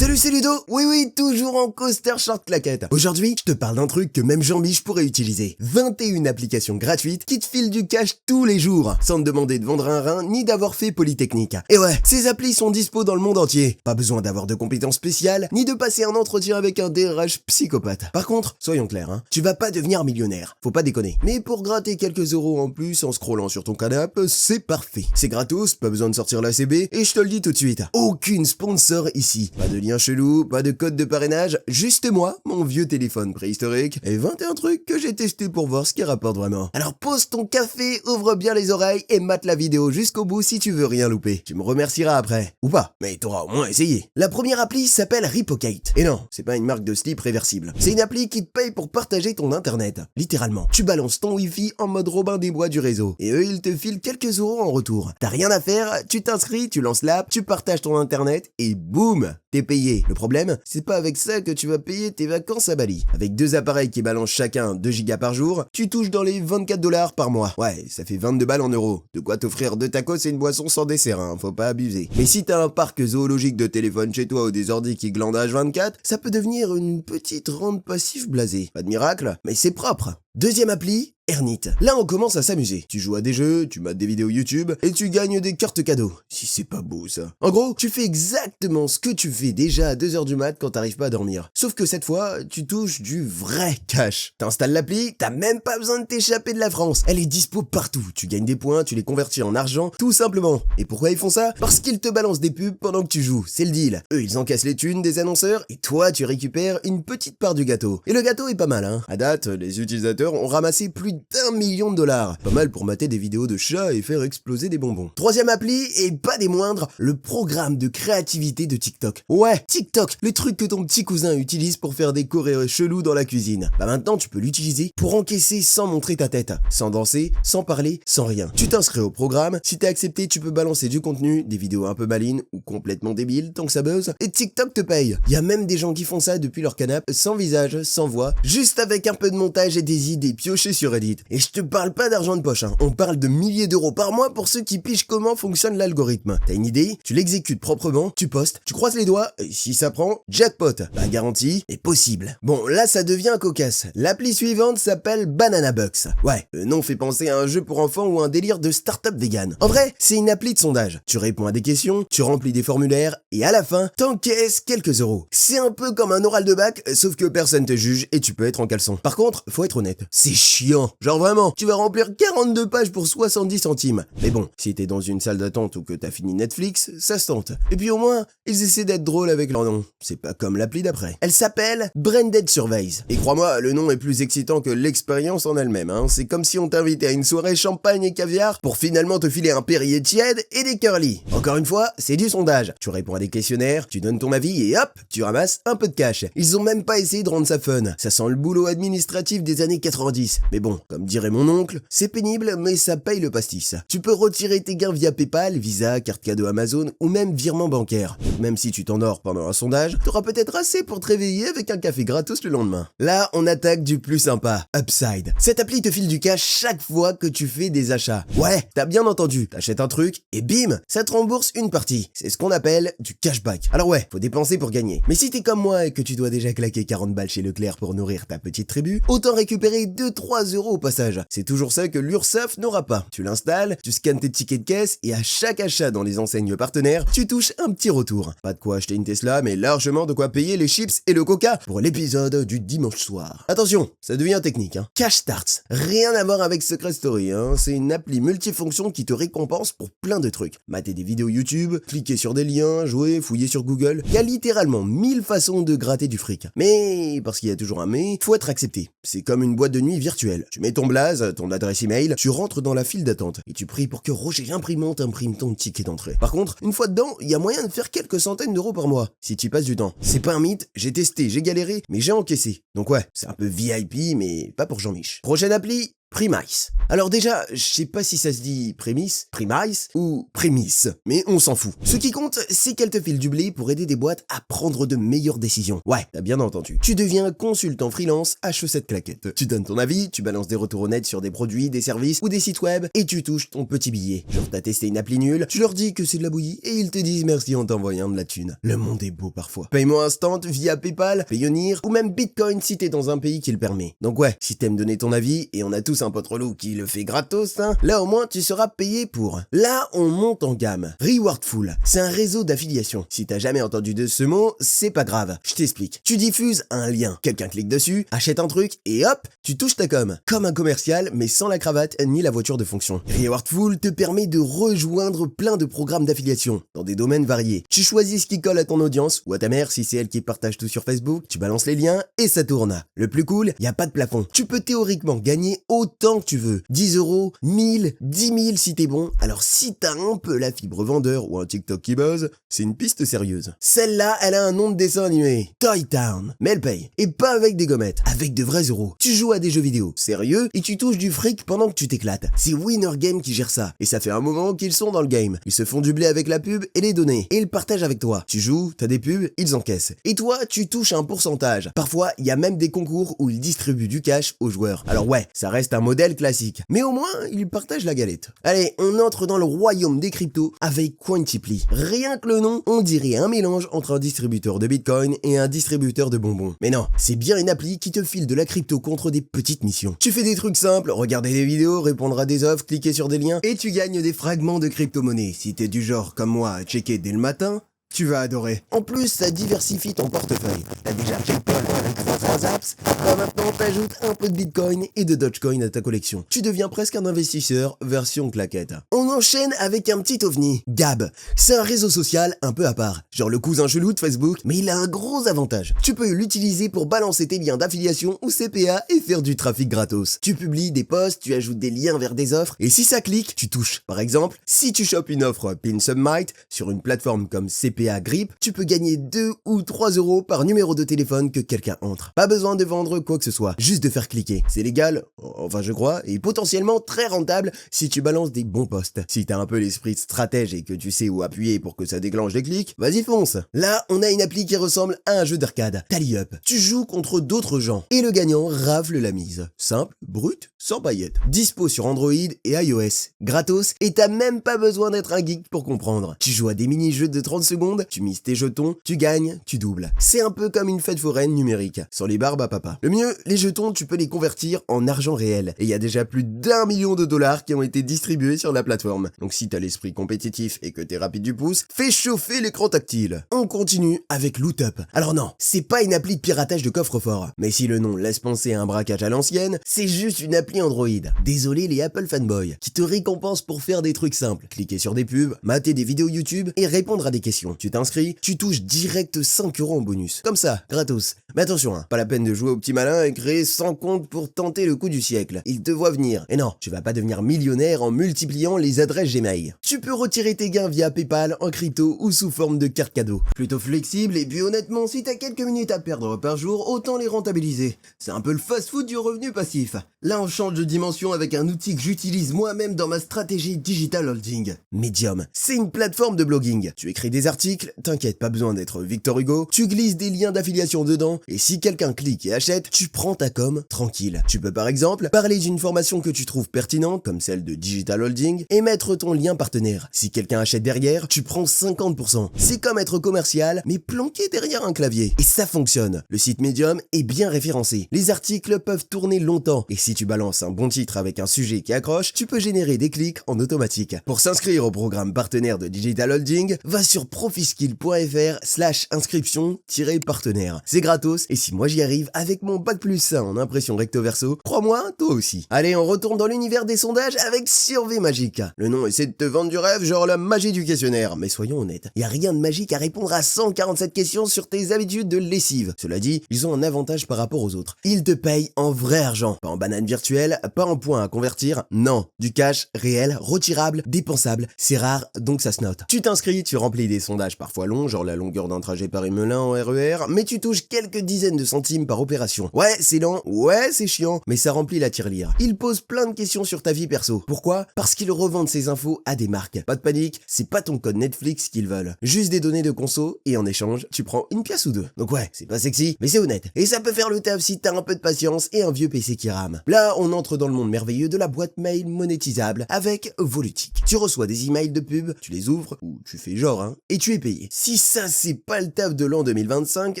Salut, c'est Ludo. Oui, toujours en coaster short claquette. Aujourd'hui, je te parle d'un truc que même Jean-Mich pourrait utiliser. 21 applications gratuites qui te filent du cash tous les jours, sans te demander de vendre un rein ni d'avoir fait Polytechnique. Et ouais, ces applis sont dispo dans le monde entier. Pas besoin d'avoir de compétences spéciales, ni de passer un entretien avec un DRH psychopathe. Par contre, soyons clairs, tu vas pas devenir millionnaire. Faut pas déconner. Mais pour gratter quelques euros en plus en scrollant sur ton canapé, c'est parfait. C'est gratos, pas besoin de sortir la CB, et je te le dis tout de suite, aucune sponsor ici. Pas de lien chelou, pas de code de parrainage, juste moi, mon vieux téléphone préhistorique, et 21 trucs que j'ai testé pour voir ce qui rapporte vraiment. Alors pose ton café, ouvre bien les oreilles et mate la vidéo jusqu'au bout si tu veux rien louper. Tu me remercieras après. Ou pas, mais t'auras au moins essayé. La première appli s'appelle Ripocate. Et non, c'est pas une marque de slip réversible. C'est une appli qui te paye pour partager ton internet. Littéralement. Tu balances ton wifi en mode Robin des Bois du réseau. Et eux, ils te filent quelques euros en retour. T'as rien à faire, tu t'inscris, tu lances l'app, tu partages ton internet et boum, t'es payé. Le problème, c'est pas avec ça que tu vas payer tes vacances à Bali. Avec deux appareils qui balancent chacun 2 gigas par jour, tu touches dans les 24 $ par mois. Ouais, ça fait 22 balles en euros. De quoi t'offrir 2 tacos et une boisson sans dessert, faut pas abuser. Mais si t'as un parc zoologique de téléphone chez toi ou des ordis qui glandent H24, ça peut devenir une petite rente passive blasée. Pas de miracle, mais c'est propre. Deuxième appli, Earnit. Là, on commence à s'amuser. Tu joues à des jeux, tu mates des vidéos YouTube et tu gagnes des cartes cadeaux. Si c'est pas beau, ça. En gros, tu fais exactement ce que tu fais déjà à 2h du mat quand t'arrives pas à dormir. Sauf que cette fois, tu touches du vrai cash. T'installes l'appli, t'as même pas besoin de t'échapper de la France. Elle est dispo partout. Tu gagnes des points, tu les convertis en argent, tout simplement. Et pourquoi ils font ça? Parce qu'ils te balancent des pubs pendant que tu joues. C'est le deal. Eux, ils encaissent les thunes des annonceurs et toi, tu récupères une petite part du gâteau. Et le gâteau est pas mal, À date, les utilisateurs ont ramassé plus d'1 million de dollars. Pas mal pour mater des vidéos de chats et faire exploser des bonbons. Troisième appli, et pas des moindres, le programme de créativité de TikTok. Ouais, TikTok, le truc que ton petit cousin utilise pour faire des chorés chelous dans la cuisine. Bah maintenant, tu peux l'utiliser pour encaisser sans montrer ta tête, sans danser, sans parler, sans rien. Tu t'inscris au programme, si t'es accepté, tu peux balancer du contenu, des vidéos un peu malines ou complètement débiles, tant que ça buzz, et TikTok te paye. Y a même des gens qui font ça depuis leur canapé, sans visage, sans voix, juste avec un peu de montage et des idées piochées sur Reddit. Et je te parle pas d'argent de poche, on parle de milliers d'euros par mois pour ceux qui pichent comment fonctionne l'algorithme. T'as une idée, tu l'exécutes proprement, tu postes, tu croises les doigts, et si ça prend, jackpot. La garantie est possible. Bon, là ça devient cocasse. L'appli suivante s'appelle Banana Bucks. Ouais, le nom fait penser à un jeu pour enfants ou un délire de start-up vegan. En vrai, c'est une appli de sondage. Tu réponds à des questions, tu remplis des formulaires, et à la fin, t'encaisses quelques euros. C'est un peu comme un oral de bac, sauf que personne te juge et tu peux être en caleçon. Par contre, faut être honnête, c'est chiant. Genre vraiment, tu vas remplir 42 pages pour 70 centimes. Mais bon, si t'es dans une salle d'attente ou que t'as fini Netflix, ça se tente. Et puis au moins, ils essaient d'être drôles avec leur nom. C'est pas comme l'appli d'après. Elle s'appelle Branded Surveys. Et crois-moi, le nom est plus excitant que l'expérience en elle-même. C'est comme si on t'invitait à une soirée champagne et caviar pour finalement te filer un Perrier tiède et des curly. Encore une fois, c'est du sondage. Tu réponds à des questionnaires, tu donnes ton avis et hop, tu ramasses un peu de cash. Ils ont même pas essayé de rendre ça fun. Ça sent le boulot administratif des années 90. Mais bon, comme dirait mon oncle, c'est pénible, mais ça paye le pastis. Tu peux retirer tes gains via PayPal, Visa, carte cadeau Amazon ou même virement bancaire. Même si tu t'endors pendant un sondage, t'auras peut-être assez pour te réveiller avec un café gratos le lendemain. Là, on attaque du plus sympa, Upside. Cette appli te file du cash chaque fois que tu fais des achats. Ouais, t'as bien entendu, t'achètes un truc et bim, ça te rembourse une partie. C'est ce qu'on appelle du cashback. Alors ouais, faut dépenser pour gagner. Mais si t'es comme moi et que tu dois déjà claquer 40 balles chez Leclerc pour nourrir ta petite tribu, autant récupérer 2-3 euros au passage. C'est toujours ça que l'URSSAF n'aura pas. Tu l'installes, tu scannes tes tickets de caisse et à chaque achat dans les enseignes partenaires, tu touches un petit retour. Pas de quoi acheter une Tesla, mais largement de quoi payer les chips et le coca pour l'épisode du dimanche soir. Attention, ça devient technique. Cash Starts. Rien à voir avec Secret Story. C'est une appli multifonction qui te récompense pour plein de trucs. Mater des vidéos YouTube, cliquer sur des liens, jouer, fouiller sur Google. Il y a littéralement 1000 façons de gratter du fric. Mais, parce qu'il y a toujours un mais, faut être accepté. C'est comme une boîte de nuit virtuelle. Tu mets ton blaze, ton adresse email, tu rentres dans la file d'attente et tu pries pour que Roger Imprimante imprime ton ticket d'entrée. Par contre, une fois dedans, il y a moyen de faire quelques centaines d'euros par mois, si tu passes du temps. C'est pas un mythe, j'ai testé, j'ai galéré, mais j'ai encaissé. Donc ouais, c'est un peu VIP, mais pas pour Jean-Mich. Prochaine appli, Premise. Alors déjà, je sais pas si ça se dit prémisse, premise ou prémisse, mais on s'en fout. Ce qui compte, c'est qu'elle te file du blé pour aider des boîtes à prendre de meilleures décisions. Ouais, t'as bien entendu. Tu deviens consultant freelance à chaussettes claquettes. Tu donnes ton avis, tu balances des retours honnêtes sur des produits, des services ou des sites web et tu touches ton petit billet. Genre t'as testé une appli nulle, tu leur dis que c'est de la bouillie et ils te disent merci en t'envoyant de la thune. Le monde est beau parfois. Paiement instant via PayPal, Payoneer ou même Bitcoin si t'es dans un pays qui le permet. Donc ouais, si t'aimes donner ton avis, et on a tous un pote relou qui le fait gratos, hein, là au moins tu seras payé pour. Là on monte en gamme. Rewardful, c'est un réseau d'affiliation. Si t'as jamais entendu de ce mot, c'est pas grave. Je t'explique. Tu diffuses un lien, quelqu'un clique dessus, achète un truc et hop, tu touches ta com. Comme un commercial mais sans la cravate ni la voiture de fonction. Rewardful te permet de rejoindre plein de programmes d'affiliation dans des domaines variés. Tu choisis ce qui colle à ton audience ou à ta mère si c'est elle qui partage tout sur Facebook, tu balances les liens et ça tourne. Le plus cool, y a pas de plafond. Tu peux théoriquement gagner autant que tu veux. 10 euros, 1000, 10 000 si t'es bon. Alors si t'as un peu la fibre vendeur ou un TikTok qui buzz, c'est une piste sérieuse. Celle-là, elle a un nom de dessin animé. Toy Town. Mais elle paye. Et pas avec des gommettes, avec de vrais euros. Tu joues à des jeux vidéo sérieux et tu touches du fric pendant que tu t'éclates. C'est Winner Game qui gère ça. Et ça fait un moment qu'ils sont dans le game. Ils se font du blé avec la pub et les données. Et ils partagent avec toi. Tu joues, t'as des pubs, ils encaissent. Et toi, tu touches un pourcentage. Parfois, il y a même des concours où ils distribuent du cash aux joueurs. Alors ouais, ça reste un modèle classique. Mais au moins, ils partagent la galette. Allez, on entre dans le royaume des cryptos avec Cointiply. Rien que le nom, on dirait un mélange entre un distributeur de Bitcoin et un distributeur de bonbons. Mais non, c'est bien une appli qui te file de la crypto contre des petites missions. Tu fais des trucs simples, regarder des vidéos, répondre à des offres, cliquer sur des liens, et tu gagnes des fragments de crypto-monnaie. Si t'es du genre, comme moi, à checker dès le matin, tu vas adorer. En plus, ça diversifie ton portefeuille. T'as déjà PayPal avec 300 apps, bah maintenant t'ajoutes un peu de Bitcoin et de Dogecoin à ta collection. Tu deviens presque un investisseur version claquette. On enchaîne avec un petit ovni, Gab. C'est un réseau social un peu à part, genre le cousin chelou de Facebook, mais il a un gros avantage. Tu peux l'utiliser pour balancer tes liens d'affiliation ou CPA et faire du trafic gratos. Tu publies des posts, tu ajoutes des liens vers des offres, et si ça clique, tu touches. Par exemple, si tu chopes une offre Pin Submite sur une plateforme comme CPA Grip, tu peux gagner 2 ou 3 euros par numéro de téléphone que quelqu'un entre. Pas besoin de vendre quoi que ce soit, juste de faire cliquer. C'est légal, enfin je crois, et potentiellement très rentable si tu balances des bons posts. Si t'as un peu l'esprit stratège et que tu sais où appuyer pour que ça déclenche des clics, vas-y fonce. Là, on a une appli qui ressemble à un jeu d'arcade, Tally Up. Tu joues contre d'autres gens et le gagnant rafle la mise. Simple, brut, sans paillettes. Dispo sur Android et iOS. Gratos, et t'as même pas besoin d'être un geek pour comprendre. Tu joues à des mini-jeux de 30 secondes, tu mises tes jetons, tu gagnes, tu doubles. C'est un peu comme une fête foraine numérique, sans les barbes à papa. Le mieux, les jetons, tu peux les convertir en argent réel. Et il y a déjà plus d'1 million de dollars qui ont été distribués sur la plateforme. Donc si t'as l'esprit compétitif et que t'es rapide du pouce, fais chauffer l'écran tactile. On continue avec LootUp. Alors non, c'est pas une appli de piratage de coffre-fort. Mais si le nom laisse penser à un braquage à l'ancienne, c'est juste une appli Android. Désolé les Apple fanboys, qui te récompensent pour faire des trucs simples. Cliquer sur des pubs, mater des vidéos YouTube et répondre à des questions. Tu t'inscris, tu touches direct 5 euros en bonus. Comme ça, gratos. Mais attention, hein, pas la peine de jouer au petit malin et créer 100 comptes pour tenter le coup du siècle. Ils te voient venir. Et non, tu vas pas devenir millionnaire en multipliant les adresses Gmail. Tu peux retirer tes gains via PayPal, en crypto ou sous forme de carte cadeau. Plutôt flexible et puis honnêtement, si t'as quelques minutes à perdre par jour, autant les rentabiliser. C'est un peu le fast-food du revenu passif. Là, on change de dimension avec un outil que j'utilise moi-même dans ma stratégie digital holding. Medium. C'est une plateforme de blogging. Tu écris des articles, t'inquiète, pas besoin d'être Victor Hugo, tu glisses des liens d'affiliation dedans, et si quelqu'un clique et achète, tu prends ta com tranquille. Tu peux par exemple parler d'une formation que tu trouves pertinente, comme celle de Digital Holding, et mettre ton lien partenaire. Si quelqu'un achète derrière, tu prends 50%. C'est comme être commercial, mais planqué derrière un clavier. Et ça fonctionne. Le site Medium est bien référencé. Les articles peuvent tourner longtemps, et si tu balances un bon titre avec un sujet qui accroche, tu peux générer des clics en automatique. Pour s'inscrire au programme partenaire de Digital Holding, va sur profiskill.fr/inscription-partenaire. C'est gratos, et si moi j'y arrive avec mon bac plus 1 en impression recto verso, crois-moi, toi aussi. Allez, on retourne dans l'univers des sondages avec Survey Magique. Le nom essaie de te vendre du rêve, genre la magie du questionnaire. Mais soyons honnêtes, y a rien de magique à répondre à 147 questions sur tes habitudes de lessive. Cela dit, ils ont un avantage par rapport aux autres. Ils te payent en vrai argent, pas en banane virtuelle, pas en points à convertir, non. Du cash réel, retirable, dépensable. C'est rare, donc ça se note. Tu t'inscris, tu remplis des sondages sondages parfois longs, genre la longueur d'un trajet Paris-Melun en RER, mais tu touches quelques dizaines de centimes par opération. Ouais, c'est lent, ouais, c'est chiant, mais ça remplit la tirelire. Il pose plein de questions sur ta vie perso. Pourquoi? Parce qu'ils revendent ces infos à des marques. Pas de panique, c'est pas ton code Netflix qu'ils veulent. Juste des données de conso, et en échange, tu prends une pièce ou deux. Donc ouais, c'est pas sexy, mais c'est honnête. Et ça peut faire le taf si t'as un peu de patience et un vieux PC qui rame. Là, on entre dans le monde merveilleux de la boîte mail monétisable avec Volutique. Tu reçois des emails de pub, tu les ouvres, ou tu fais genre, et tu es payé. Si ça c'est pas le taf de l'an 2025,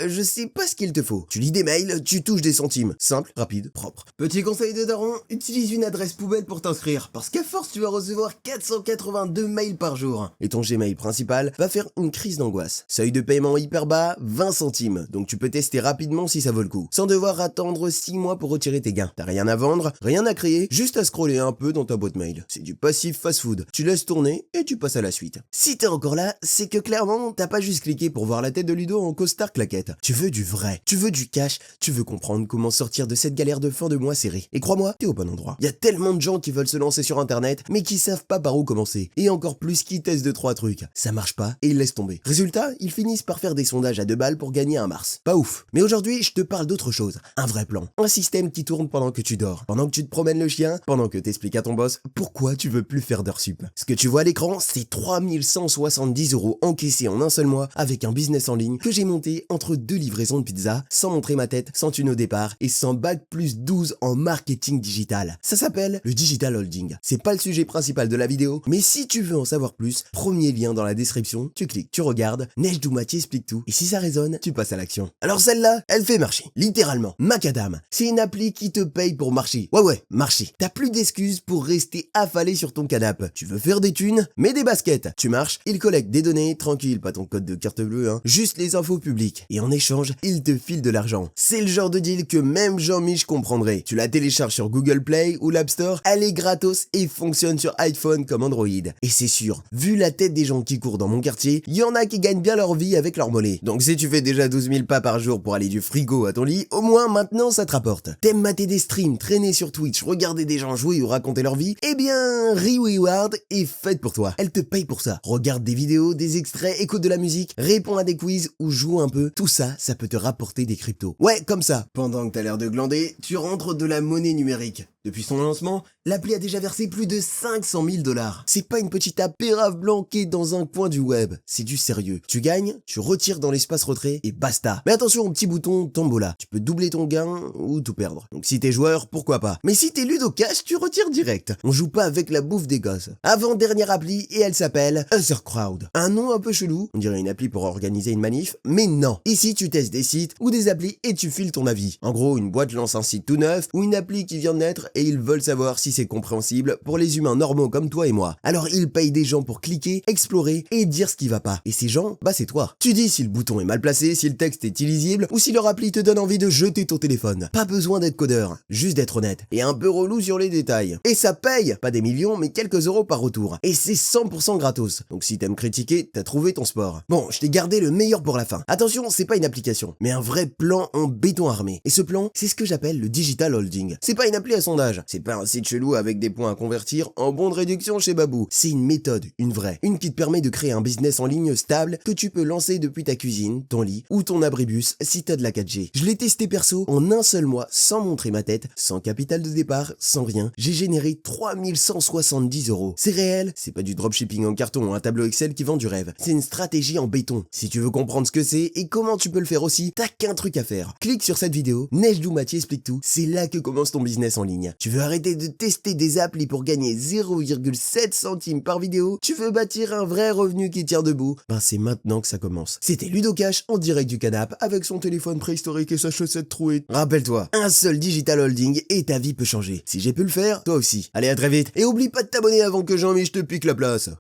je sais pas ce qu'il te faut. Tu lis des mails, tu touches des centimes. Simple, rapide, propre. Petit conseil de daron, utilise une adresse poubelle pour t'inscrire, parce qu'à force tu vas recevoir 482 mails par jour. Et ton Gmail principal va faire une crise d'angoisse. Seuil de paiement hyper bas, 20 centimes. Donc tu peux tester rapidement si ça vaut le coup, sans devoir attendre 6 mois pour retirer tes gains. T'as rien à vendre, rien à créer, juste à scroller un peu dans ta boîte mail. C'est du passif fast-food. Tu laisses tourner et tu passes à la suite. Si t'es encore là, c'est que clairement, t'as pas juste cliqué pour voir la tête de Ludo en costard claquette. Tu veux du vrai, tu veux du cash, tu veux comprendre comment sortir de cette galère de fin de mois serrée. Et crois-moi, t'es au bon endroit. Y a tellement de gens qui veulent se lancer sur internet, mais qui savent pas par où commencer. Et encore plus qui testent 2-3 trucs. Ça marche pas et ils laissent tomber. Résultat, ils finissent par faire des sondages à 2 balles pour gagner un Mars. Pas ouf. Mais aujourd'hui, je te parle d'autre chose. Un vrai plan. Un système qui tourne pendant que tu dors, pendant que tu te promènes le chien, pendant que t'expliques à ton boss pourquoi tu veux plus faire d'heures sup. Ce que tu vois à l'écran, c'est 3170 € encaissés en un seul mois avec un business en ligne que j'ai monté entre 2 livraisons de pizza, sans montrer ma tête, sans thune au départ et sans bac plus 12 en marketing digital. Ça s'appelle le Digital Holding. C'est pas le sujet principal de la vidéo, mais si tu veux en savoir plus, premier lien dans la description, tu cliques, tu regardes, Nejdou explique tout, et si ça résonne, tu passes à l'action. Alors celle-là, elle fait marcher. Littéralement. Macadam. C'est une appli qui te paye pour marcher. Ouais, marcher. T'as plus d'excuses pour rester affalé sur ton canapé. Tu veux faire des thunes, mets des baskets. Tu marches, il collecte des données, tranquille, pas ton code de carte bleue, juste les infos publiques. Et en échange, il te file de l'argent. C'est le genre de deal que même Jean-Mich comprendrait. Tu la télécharges sur Google Play ou l'App Store, elle est gratos et fonctionne sur iPhone comme Android. Et c'est sûr, vu la tête des gens qui courent dans mon quartier, il y en a qui gagnent bien leur vie avec leur mollet. Donc si tu fais déjà 12 000 pas par jour pour aller du frigo à ton lit, au moins maintenant ça te rapporte. T'aimes mater des streams, traîner sur Twitch, regarder des gens jouer ou raconter leur vie? Eh bien, Reward est faite pour toi. Elle te paye pour ça. Regarde des vidéos, des extraits, écoute de la musique, réponds à des quiz ou joue un peu. Tout ça, ça peut te rapporter des cryptos. Ouais, comme ça. Pendant que t'as l'air de glander, tu rentres de la monnaie numérique. Depuis son lancement, l'appli a déjà versé plus de 500 000 $. C'est pas une petite app pérave blanquée dans un coin du web, c'est du sérieux. Tu gagnes, tu retires dans l'espace retrait et basta. Mais attention au petit bouton tombola, tu peux doubler ton gain ou tout perdre. Donc si t'es joueur, pourquoi pas. Mais si t'es ludo-cash, tu retires direct. On joue pas avec la bouffe des gosses. Avant-dernière appli et elle s'appelle Othercrowd. Un nom un peu chelou, on dirait une appli pour organiser une manif, mais non. Ici tu testes des sites ou des applis et tu files ton avis. En gros, une boîte lance un site tout neuf ou une appli qui vient de naître et ils veulent savoir si c'est compréhensible pour les humains normaux comme toi et moi. Alors ils payent des gens pour cliquer, explorer et dire ce qui va pas. Et ces gens, bah c'est toi. Tu dis si le bouton est mal placé, si le texte est illisible ou si leur appli te donne envie de jeter ton téléphone. Pas besoin d'être codeur, juste d'être honnête et un peu relou sur les détails. Et ça paye, pas des millions mais quelques euros par retour. Et c'est 100% gratos. Donc si t'aimes critiquer, t'as trouvé ton sport. Bon, je t'ai gardé le meilleur pour la fin. Attention, c'est pas une application, mais un vrai plan en béton armé. Et ce plan, c'est ce que j'appelle le Digital Holding. C'est pas une appli à sondage, c'est pas un site chelou avec des points à convertir en bons de réduction chez Babou. C'est une méthode, une vraie. Une qui te permet de créer un business en ligne stable que tu peux lancer depuis ta cuisine, ton lit ou ton abribus si t'as de la 4G. Je l'ai testé perso en un seul mois sans montrer ma tête, sans capital de départ, sans rien. J'ai généré 3170 €. C'est réel, c'est pas du dropshipping en carton ou un tableau Excel qui vend du rêve. C'est une stratégie en béton. Si tu veux comprendre ce que c'est et comment tu peux le faire aussi, t'as qu'un truc à faire. Clique sur cette vidéo, Nejdou explique tout. C'est là que commence ton business en ligne. Tu veux arrêter de tester des applis pour gagner 0,7 centimes par vidéo? Tu veux bâtir un vrai revenu qui tient debout? Ben c'est maintenant que ça commence. C'était Ludocash en direct du canapé avec son téléphone préhistorique et sa chaussette trouée. Rappelle-toi, un seul Digital Holding et ta vie peut changer. Si j'ai pu le faire, toi aussi. Allez, à très vite et oublie pas de t'abonner avant que Jean-Mich te pique la place.